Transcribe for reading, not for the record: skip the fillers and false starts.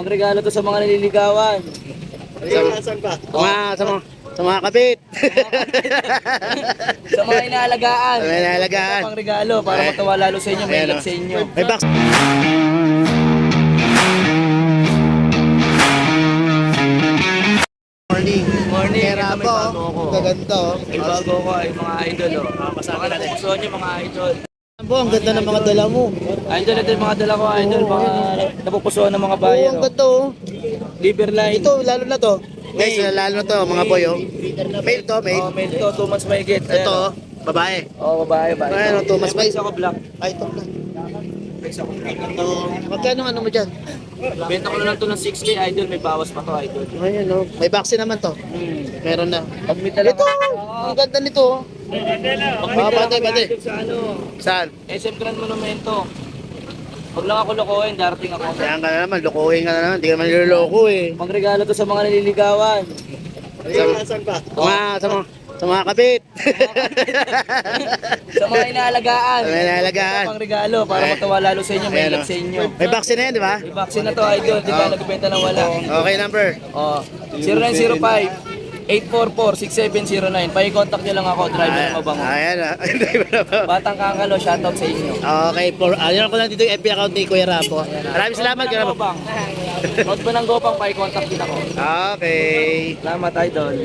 Ang regalo to sa mga naliligawan. Saan ba? Sa mga kabit. Sa mga inaalagaan. Sa mga inaalagaan. Ito pang regalo para matawa lalo sa inyo, may love sa inyo. May box. Morning. Morning, Kera ito may po. bago ako. Gaganda oh. May bago ko ay mga idol. Mga napupusuan nyo mga idol. Po, ang ganda ng mga dala mo. Idol, ito yung mga dala ko idol. Mga napupusuan ng mga Oo, bayan. ang ganda oh. Liverline. Ito, lalo na to. Guys, lalo na to, mga boy oh. Male to, male. Oh, male to, 2 months mahigit. Ito, oh, babae. Oh, babae. Ayan, 2 months May isa ko black. Ay, ito lang. May isa ko black. Ito, magkano ano mo dyan? Benta ko na lang to ng 6K idol. May bawas pa to idol. Ayan oh. May vaccine naman to. Meron na. Pag may dala Ito, ang ganda nito oh. Pag may dala Pati, ka pati. idol sa ano, Saan? SM Grand Monumento. Huwag lang ako lokohin, darating ako. Kaya ka na naman, lokohin ka na naman. Hindi ka naman niloloko eh. Pang regalo to sa mga naliligawan. Saan ba? Sa mga kabit. Sa mga inaalagaan. Sa mga inaalagaan. Ito pang regalo para matawa lalo sa inyo, may Ayan, love oh. sa inyo. May vaccine na yan, di ba? May vaccine na to idol, di ba? Oh. Nagbenta na wala. Okay, number. Oh, 0905-844-6709. Paki-contact nyo lang ako, driver ng mabango. Ayan ah. Driver na ba? Batang Kangalo, shoutout sa inyo. Okay, yun ko lang dito yung FB account ni Kuya Rapo. Maraming salamat, Kuya Rapo. Gopang. Note ba ng Gopang, paki-contact din ako. Okay. Salamat idol.